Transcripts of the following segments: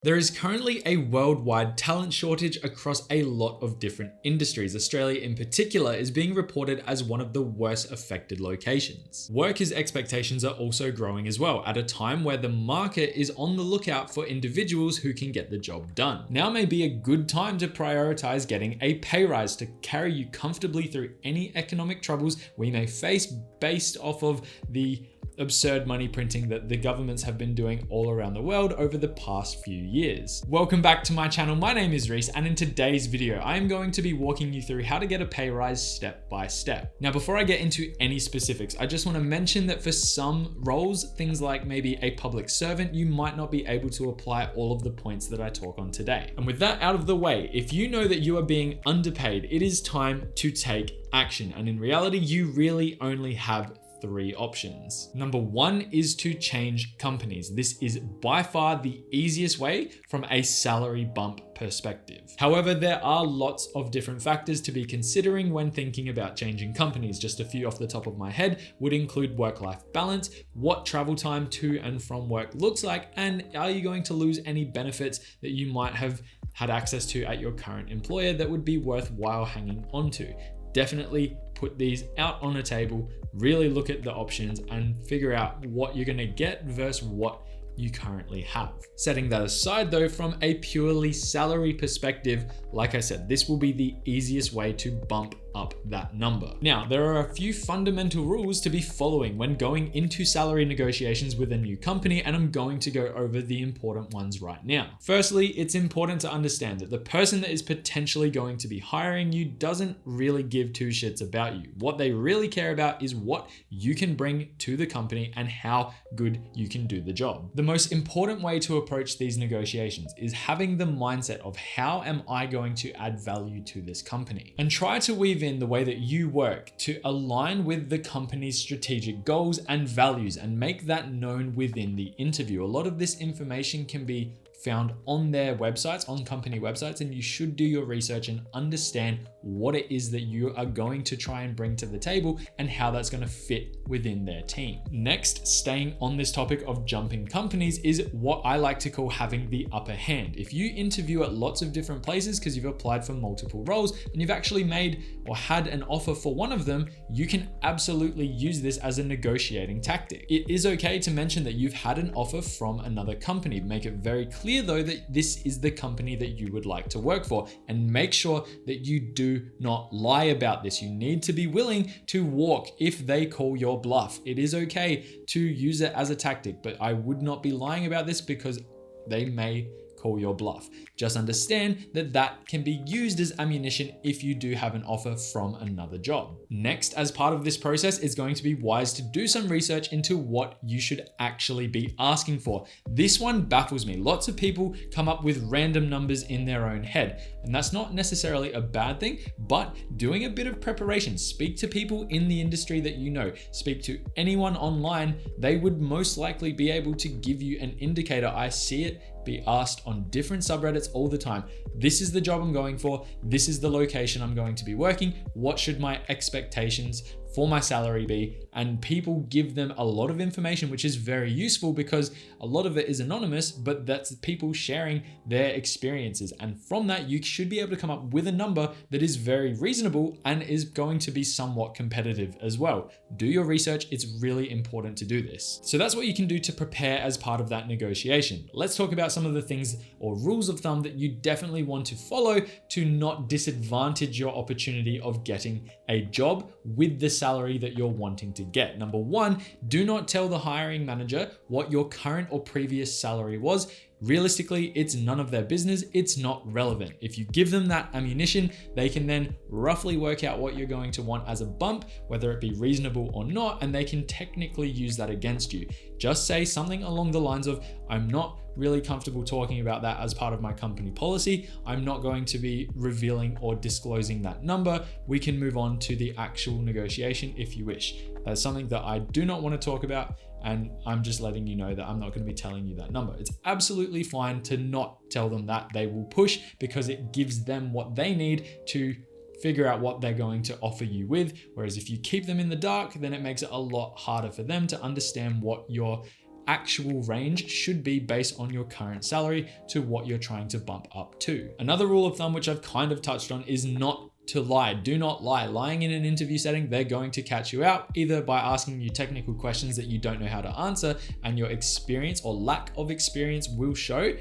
There is currently a worldwide talent shortage across a lot of different industries. Australia in particular is being reported as one of the worst affected locations. Workers' expectations are also growing as well, at a time where the market is on the lookout for individuals who can get the job done. Now may be a good time to prioritize getting a pay rise to carry you comfortably through any economic troubles we may face based off of the absurd money printing that the governments have been doing all around the world over the past few years. Welcome back to my channel. My name is Reese, and in today's video, I am going to be walking you through how to get a pay rise step by step. Now, before I get into any specifics, I just want to mention that for some roles, things like maybe a public servant, you might not be able to apply all of the points that I talk on today. And with that out of the way, if you know that you are being underpaid, it is time to take action. And in reality, you really only have three options. Number one is to change companies. This is by far the easiest way from a salary bump perspective. However, there are lots of different factors to be considering when thinking about changing companies. Just a few off the top of my head would include work-life balance, what travel time to and from work looks like, and are you going to lose any benefits that you might have had access to at your current employer that would be worthwhile hanging on to. Definitely put these out on a table, really look at the options and figure out what you're going to get versus what you currently have. Setting that aside though, from a purely salary perspective, like I said, this will be the easiest way to bump up that number. Now, there are a few fundamental rules to be following when going into salary negotiations with a new company, and I'm going to go over the important ones right now. Firstly, it's important to understand that the person that is potentially going to be hiring you doesn't really give two shits about you. What they really care about is what you can bring to the company and how good you can do the job. The most important way to approach these negotiations is having the mindset of how am I going to add value to this company, and try to weave in the way that you work to align with the company's strategic goals and values and make that known within the interview. A lot of this information can be found on their websites, on company websites, and you should do your research and understand what it is that you are going to try and bring to the table and how that's going to fit within their team. Next, staying on this topic of jumping companies, is what I like to call having the upper hand. If you interview at lots of different places because you've applied for multiple roles and you've actually made or had an offer for one of them, you can absolutely use this as a negotiating tactic. It is okay to mention that you've had an offer from another company. Make it very clear though that this is the company that you would like to work for, and make sure that you do not lie about this. You need to be willing to walk if they call your bluff. It is okay to use it as a tactic, but I would not be lying about this because they may call your bluff. Just understand that that can be used as ammunition if you do have an offer from another job. Next, as part of this process, it's going to be wise to do some research into what you should actually be asking for. This one baffles me. Lots of people come up with random numbers in their own head, and that's not necessarily a bad thing, but doing a bit of preparation, speak to people in the industry that you know, speak to anyone online, they would most likely be able to give you an indicator. I see it be asked on different subreddits all the time. This is the job I'm going for. This is the location I'm going to be working. What should my expectations for my salary be? And people give them a lot of information, which is very useful because a lot of it is anonymous, but that's people sharing their experiences. And from that, you should be able to come up with a number that is very reasonable and is going to be somewhat competitive as well. Do your research. It's really important to do this. So that's what you can do to prepare as part of that negotiation. Let's talk about some of the things or rules of thumb that you definitely want to follow to not disadvantage your opportunity of getting a job with the salary that you're wanting to get. Number one, do not tell the hiring manager what your current or previous salary was. Realistically, it's none of their business. It's not relevant. If you give them that ammunition, they can then roughly work out what you're going to want as a bump, whether it be reasonable or not, and they can technically use that against you. Just say something along the lines of, I'm not really comfortable talking about that as part of my company policy. I'm not going to be revealing or disclosing that number. We can move on to the actual negotiation if you wish. That's something that I do not want to talk about, and I'm just letting you know that I'm not going to be telling you that number. It's absolutely fine to not tell them that. They will push because it gives them what they need to figure out what they're going to offer you with. Whereas if you keep them in the dark, then it makes it a lot harder for them to understand what your actual range should be based on your current salary to what you're trying to bump up to. Another rule of thumb, which I've kind of touched on, is not to lie. Do not lie. Lying in an interview setting, they're going to catch you out either by asking you technical questions that you don't know how to answer, and your experience or lack of experience will show.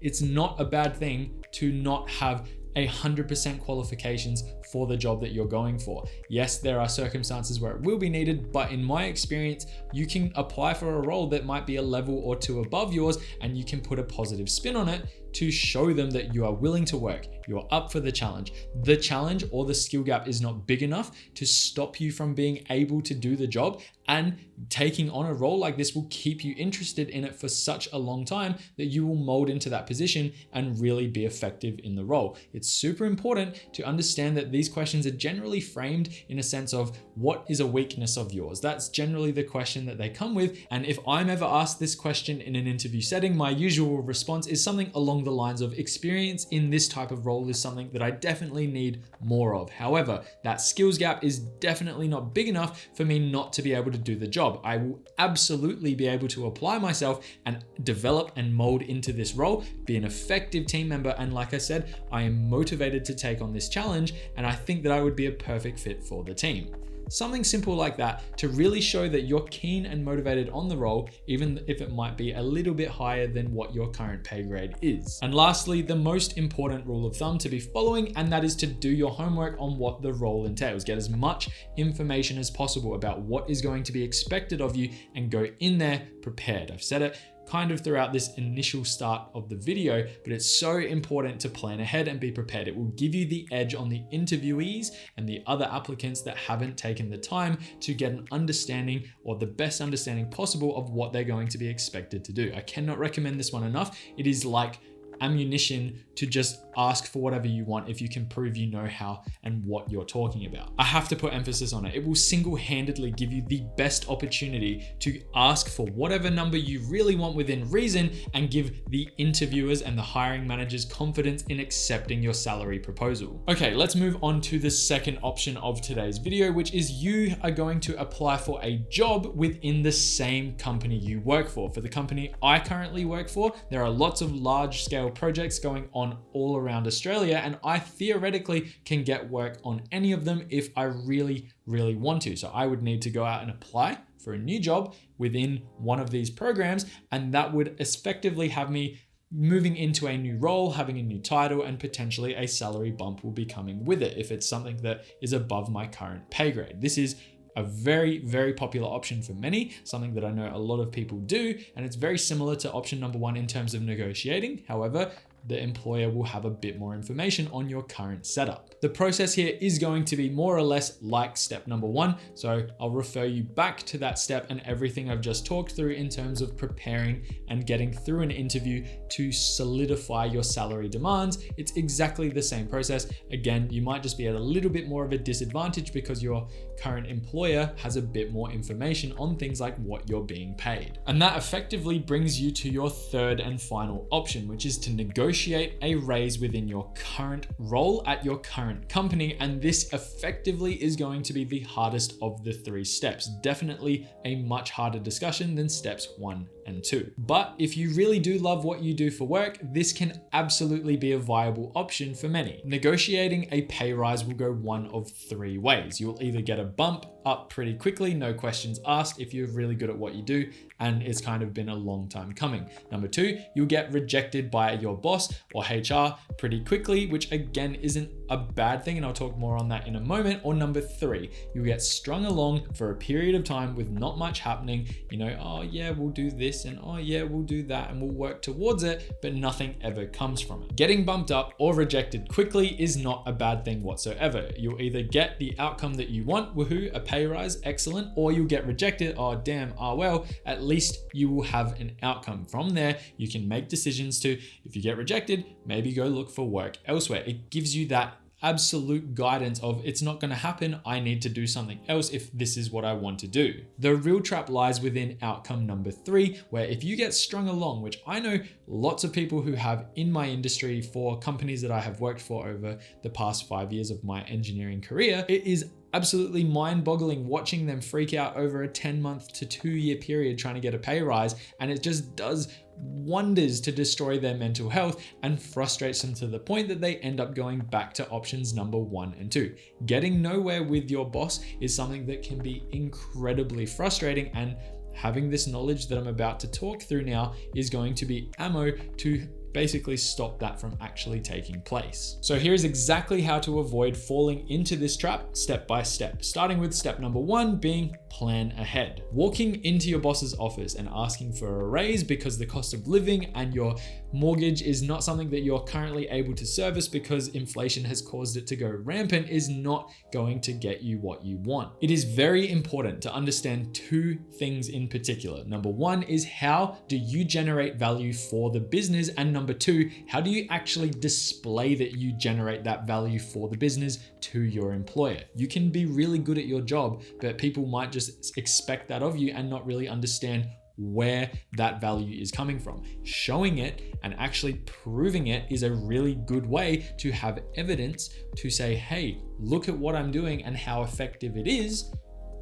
It's not a bad thing to not have 100% qualifications for the job that you're going for. Yes, there are circumstances where it will be needed, but in my experience, you can apply for a role that might be a level or two above yours, and you can put a positive spin on it to show them that you are willing to work, you're up for the challenge. The challenge or the skill gap is not big enough to stop you from being able to do the job, and taking on a role like this will keep you interested in it for such a long time that you will mold into that position and really be effective in the role. It's super important to understand that these questions are generally framed in a sense of what is a weakness of yours. That's generally the question that they come with. And if I'm ever asked this question in an interview setting, my usual response is something along the lines of experience in this type of role is something that I definitely need more of. However, that skills gap is definitely not big enough for me not to be able to do the job. I will absolutely be able to apply myself and develop and mold into this role, be an effective team member. And like I said, I am motivated to take on this challenge, and I think that I would be a perfect fit for the team. Something simple like that to really show that you're keen and motivated on the role, even if it might be a little bit higher than what your current pay grade is. And lastly, the most important rule of thumb to be following, and that is to do your homework on what the role entails. Get as much information as possible about what is going to be expected of you and go in there prepared. I've said it kind of throughout this initial start of the video, but it's so important to plan ahead and be prepared. It will give you the edge on the interviewees and the other applicants that haven't taken the time to get an understanding, or the best understanding possible, of what they're going to be expected to do. I cannot recommend this one enough. It is like ammunition to just ask for whatever you want if you can prove you know how and what you're talking about. I have to put emphasis on it. It will single-handedly give you the best opportunity to ask for whatever number you really want within reason, and give the interviewers and the hiring managers confidence in accepting your salary proposal. Okay, let's move on to the second option of today's video, which is you are going to apply for a job within the same company you work for. For the company I currently work for, there are lots of large-scale projects going on all around Australia, and I theoretically can get work on any of them if I really want to. So I would need to go out and apply for a new job within one of these programs, and that would effectively have me moving into a new role, having a new title, and potentially a salary bump will be coming with it if it's something that is above my current pay grade. This is a very popular option for many, something that I know a lot of people do, and it's very similar to option number one in terms of negotiating. However, the employer will have a bit more information on your current setup. The process here is going to be more or less like step number one, so I'll refer you back to that step and everything I've just talked through in terms of preparing and getting through an interview to solidify your salary demands. It's exactly the same process. Again, you might just be at a little bit more of a disadvantage because your current employer has a bit more information on things like what you're being paid. And that effectively brings you to your third and final option, which is to negotiate a raise within your current role at your current company. And this effectively is going to be the hardest of the three steps. Definitely a much harder discussion than steps 1 and 2. But if you really do love what you do for work, this can absolutely be a viable option for many. Negotiating a pay rise will go one of three ways. You'll either get a bump up pretty quickly, no questions asked, if you're really good at what you do and it's kind of been a long time coming. Number two, you'll get rejected by your boss or HR pretty quickly, which again isn't a bad thing, and I'll talk more on that in a moment. Or number three, you'll get strung along for a period of time with not much happening. You know, oh yeah, we'll do this, and oh yeah, we'll do that, and we'll work towards it, but nothing ever comes from it. Getting bumped up or rejected quickly is not a bad thing whatsoever. You'll either get the outcome that you want, woohoo, a pay rise, excellent, or you'll get rejected, oh damn, well, at least you will have an outcome. From there, you can make decisions to, if you get rejected, maybe go look for work elsewhere. It gives you that absolute guidance of, it's not going to happen, I need to do something else if this is what I want to do. The real trap lies within outcome number three, where if you get strung along, which I know lots of people who have in my industry for companies that I have worked for over the past 5 years of my engineering career, it is absolutely mind-boggling watching them freak out over a 10-month to 2-year period trying to get a pay rise, and it just does wonders to destroy their mental health and frustrates them to the point that they end up going back to options number 1 and 2. Getting nowhere with your boss is something that can be incredibly frustrating, and having this knowledge that I'm about to talk through now is going to be ammo to basically stop that from actually taking place. So here's exactly how to avoid falling into this trap step by step, starting with step number 1 being plan ahead. Walking into your boss's office and asking for a raise because the cost of living and your mortgage is not something that you're currently able to service because inflation has caused it to go rampant is not going to get you what you want. It is very important to understand 2 things in particular. Number 1 is how do you generate value for the business, and number 2, how do you actually display that you generate that value for the business to your employer? You can be really good at your job, but people might just expect that of you and not really understand where that value is coming from. Showing it and actually proving it is a really good way to have evidence to say, hey, look at what I'm doing and how effective it is.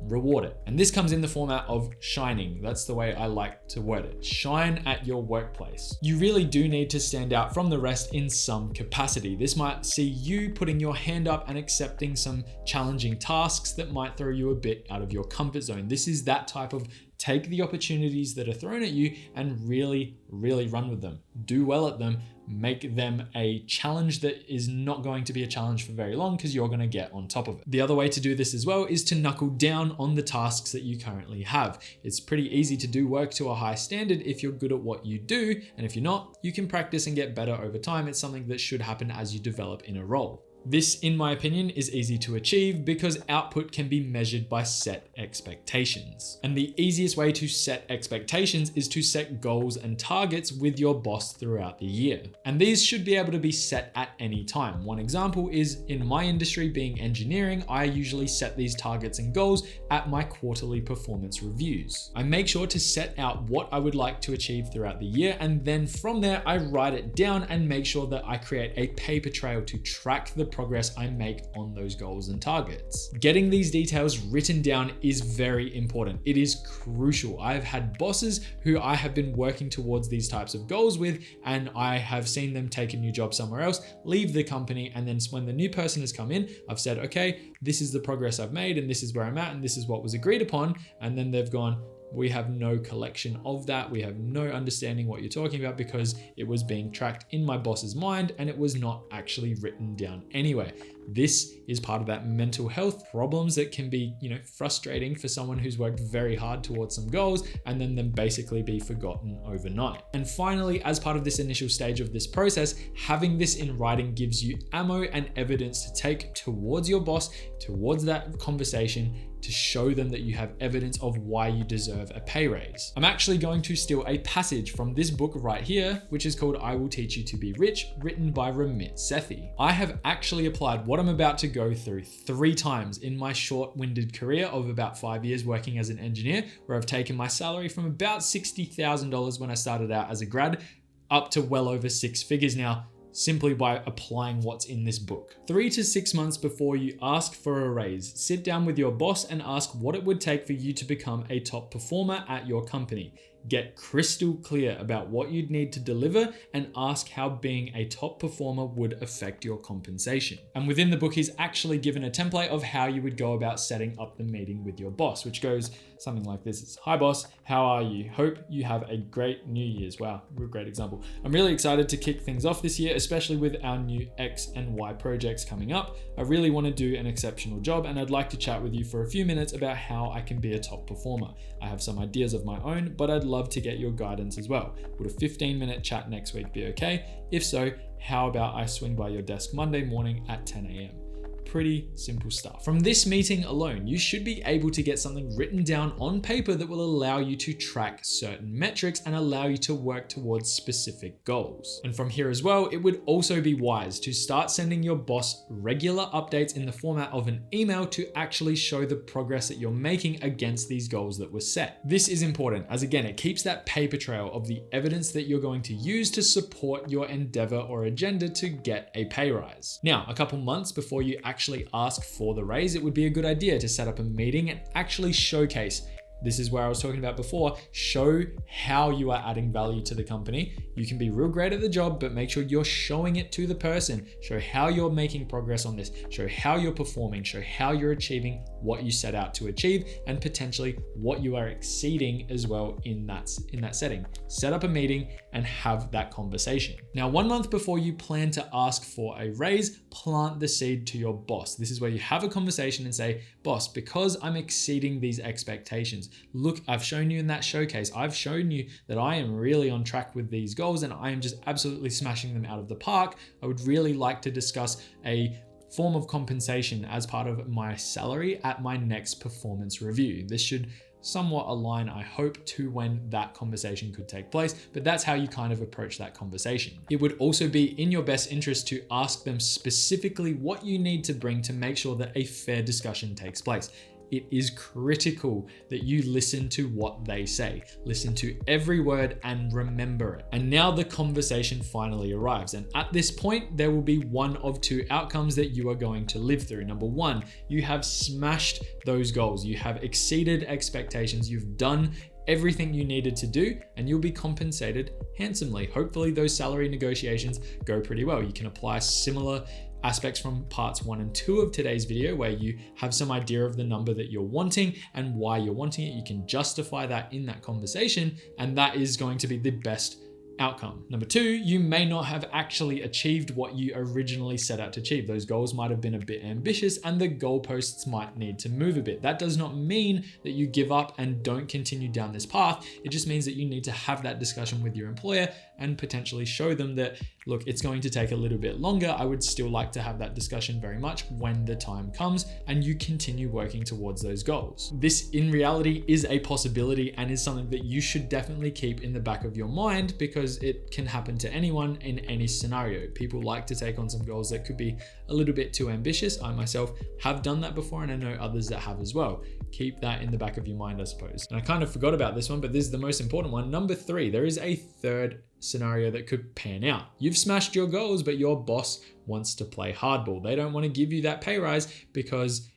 Reward it. And this comes in the format of shining. That's the way I like to word it. Shine at your workplace. You really do need to stand out from the rest in some capacity. This might see you putting your hand up and accepting some challenging tasks that might throw you a bit out of your comfort zone. This is that type of take the opportunities that are thrown at you and really run with them. Do well at them. Make them a challenge that is not going to be a challenge for very long because you're going to get on top of it. The other way to do this as well is to knuckle down on the tasks that you currently have. It's pretty easy to do work to a high standard if you're good at what you do, and if you're not, you can practice and get better over time. It's something that should happen as you develop in a role. This, in my opinion, is easy to achieve because output can be measured by set expectations. And the easiest way to set expectations is to set goals and targets with your boss throughout the year. And these should be able to be set at any time. One example is in my industry being engineering, I usually set these targets and goals at my quarterly performance reviews. I make sure to set out what I would like to achieve throughout the year, and then from there, I write it down and make sure that I create a paper trail to track the progress I make on those goals and targets. Getting these details written down is very important. It is crucial. I've had bosses who I have been working towards these types of goals with, and I have seen them take a new job somewhere else, leave the company, and then when the new person has come in, I've said, okay, this is the progress I've made, and this is where I'm at, and this is what was agreed upon. And then they've gone, we have no collection of that. We have no understanding what you're talking about because it was being tracked in my boss's mind and it was not actually written down anywhere. This is part of that mental health problems that can be, frustrating for someone who's worked very hard towards some goals and then them basically be forgotten overnight. And finally, as part of this initial stage of this process, having this in writing gives you ammo and evidence to take towards your boss, towards that conversation, to show them that you have evidence of why you deserve a pay raise. I'm actually going to steal a passage from this book right here, which is called I Will Teach You to Be Rich, written by Ramit Sethi. I have actually applied what I'm about to go through 3 times in my short-winded career of about 5 years working as an engineer, where I've taken my salary from about $60,000 when I started out as a grad up to well over 6 figures now, simply by applying what's in this book. 3 to 6 months before you ask for a raise, sit down with your boss and ask what it would take for you to become a top performer at your company. Get crystal clear about what you'd need to deliver and ask how being a top performer would affect your compensation. And within the book, he's actually given a template of how you would go about setting up the meeting with your boss, which goes something like this. It's, hi boss, how are you? Hope you have a great New Year's. Wow, real great example. I'm really excited to kick things off this year, especially with our new X and Y projects coming up. I really want to do an exceptional job and I'd like to chat with you for a few minutes about how I can be a top performer. I have some ideas of my own, but I'd love to get your guidance as well. Would a 15-minute chat next week be okay? If so, how about I swing by your desk Monday morning at 10 a.m.? Pretty simple stuff. From this meeting alone, you should be able to get something written down on paper that will allow you to track certain metrics and allow you to work towards specific goals. And from here as well, it would also be wise to start sending your boss regular updates in the format of an email to actually show the progress that you're making against these goals that were set. This is important as again, it keeps that paper trail of the evidence that you're going to use to support your endeavor or agenda to get a pay rise. Now, a couple months before you actually ask for the raise, it would be a good idea to set up a meeting and actually showcase. This is where I was talking about before. Show how you are adding value to the company. You can be real great at the job, but make sure you're showing it to the person. Show how you're making progress on this. Show how you're performing. Show how you're achieving what you set out to achieve, and potentially what you are exceeding as well in that setting. Set up a meeting and have that conversation. Now, 1 month before you plan to ask for a raise, plant the seed to your boss. This is where you have a conversation and say, boss, because I'm exceeding these expectations, look, I've shown you in that showcase, I've shown you that I am really on track with these goals and I am just absolutely smashing them out of the park. I would really like to discuss a form of compensation as part of my salary at my next performance review. This should somewhat align, I hope, to when that conversation could take place, but that's how you kind of approach that conversation. It would also be in your best interest to ask them specifically what you need to bring to make sure that a fair discussion takes place. It is critical that you listen to what they say. Listen to every word and remember it. And now the conversation finally arrives. And at this point, there will be one of two outcomes that you are going to live through. Number one, you have smashed those goals. You have exceeded expectations. You've done everything you needed to do, and you'll be compensated handsomely. Hopefully those salary negotiations go pretty well. You can apply similar aspects from parts 1 and 2 of today's video, where you have some idea of the number that you're wanting and why you're wanting it. You can justify that in that conversation, and that is going to be the best outcome. Number two, you may not have actually achieved what you originally set out to achieve. Those goals might have been a bit ambitious and the goalposts might need to move a bit. That does not mean that you give up and don't continue down this path. It just means that you need to have that discussion with your employer and potentially show them that, look, it's going to take a little bit longer. I would still like to have that discussion very much when the time comes, and you continue working towards those goals. This in reality is a possibility and is something that you should definitely keep in the back of your mind, because it can happen to anyone in any scenario. People like to take on some goals that could be a little bit too ambitious. I myself have done that before, and I know others that have as well. Keep that in the back of your mind, I suppose. And I kind of forgot about this one, but this is the most important one. Number three, there is a third scenario that could pan out. You've smashed your goals, but your boss wants to play hardball. They don't want to give you that pay rise because,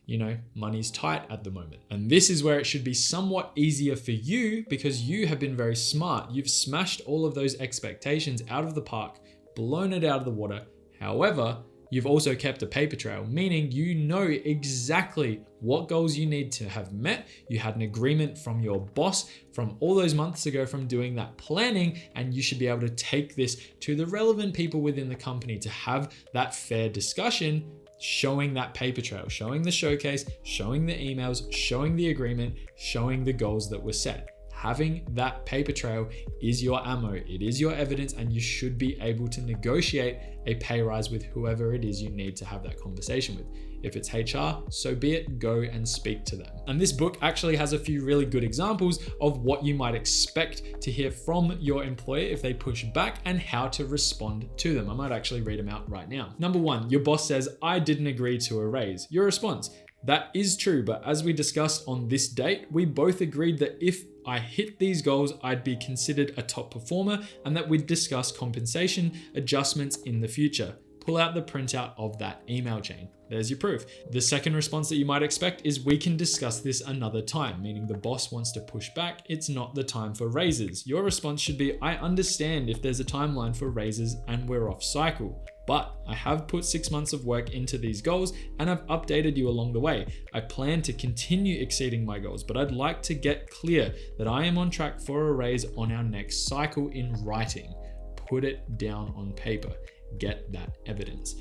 money's tight at the moment. And this is where it should be somewhat easier for you, because you have been very smart. You've smashed all of those expectations out of the park, blown it out of the water. However, you've also kept a paper trail, meaning you know exactly what goals you need to have met. You had an agreement from your boss from all those months ago from doing that planning, and you should be able to take this to the relevant people within the company to have that fair discussion, showing that paper trail, showing the showcase, showing the emails, showing the agreement, showing the goals that were set. Having that paper trail is your ammo, it is your evidence, and you should be able to negotiate a pay rise with whoever it is you need to have that conversation with. If it's HR, so be it, go and speak to them. And this book actually has a few really good examples of what you might expect to hear from your employer if they push back, and how to respond to them. I might actually read them out right now. Number one, your boss says, "I didn't agree to a raise." Your response: "That is true, but as we discussed on this date, we both agreed that if I hit these goals, I'd be considered a top performer, and that we'd discuss compensation adjustments in the future." Pull out the printout of that email chain. There's your proof. The second response that you might expect is, "We can discuss this another time," meaning the boss wants to push back. It's not the time for raises. Your response should be, "I understand if there's a timeline for raises and we're off cycle, but I have put 6 months of work into these goals and I've updated you along the way. I plan to continue exceeding my goals, but I'd like to get clear that I am on track for a raise on our next cycle in writing." Put it down on paper. Get that evidence.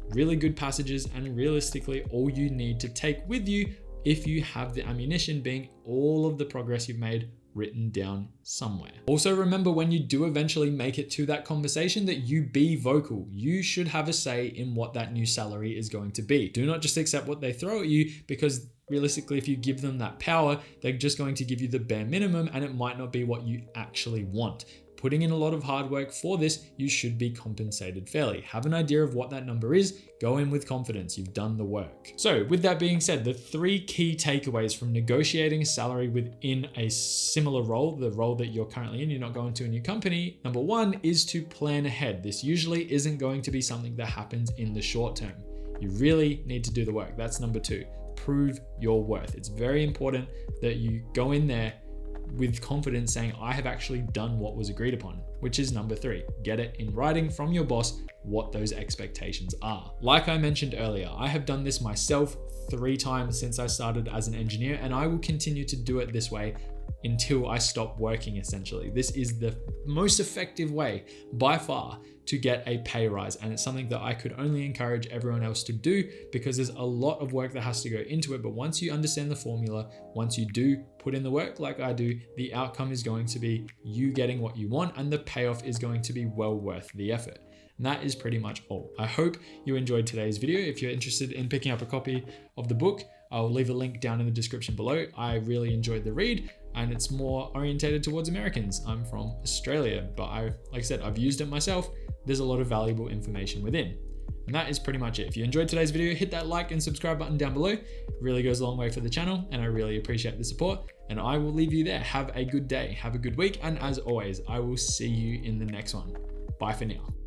Really good passages, and realistically all you need to take with you, if you have the ammunition, being all of the progress you've made written down somewhere. Also remember, when you do eventually make it to that conversation, that you be vocal. You should have a say in what that new salary is going to be. Do not just accept what they throw at you, because realistically, if you give them that power, they're just going to give you the bare minimum, and it might not be what you actually want. Putting in a lot of hard work for this, you should be compensated fairly. Have an idea of what that number is. Go in with confidence. You've done the work. So with that being said, the 3 key takeaways from negotiating a salary within a similar role, the role that you're currently in, you're not going to a new company. Number 1 is to plan ahead. This usually isn't going to be something that happens in the short term. You really need to do the work. That's number 2. Prove your worth. It's very important that you go in there with confidence saying, I have actually done what was agreed upon, which is number 3. Get it in writing from your boss what those expectations are. Like I mentioned earlier, I have done this myself 3 times since I started as an engineer, and I will continue to do it this way until I stop working, essentially. This is the most effective way by far to get a pay rise, and it's something that I could only encourage everyone else to do because there's a lot of work that has to go into it. But once you understand the formula, once you do put in the work like I do, the outcome is going to be you getting what you want, and the payoff is going to be well worth the effort. And that is pretty much all. I hope you enjoyed today's video. If you're interested in picking up a copy of the book, I'll leave a link down in the description below. I really enjoyed the read, and it's more orientated towards Americans. I'm from Australia, but like I said, I've used it myself. There's a lot of valuable information within. And that is pretty much it. If you enjoyed today's video, hit that like and subscribe button down below. It really goes a long way for the channel, and I really appreciate the support. And I will leave you there. Have a good day, have a good week, and as always, I will see you in the next one. Bye for now.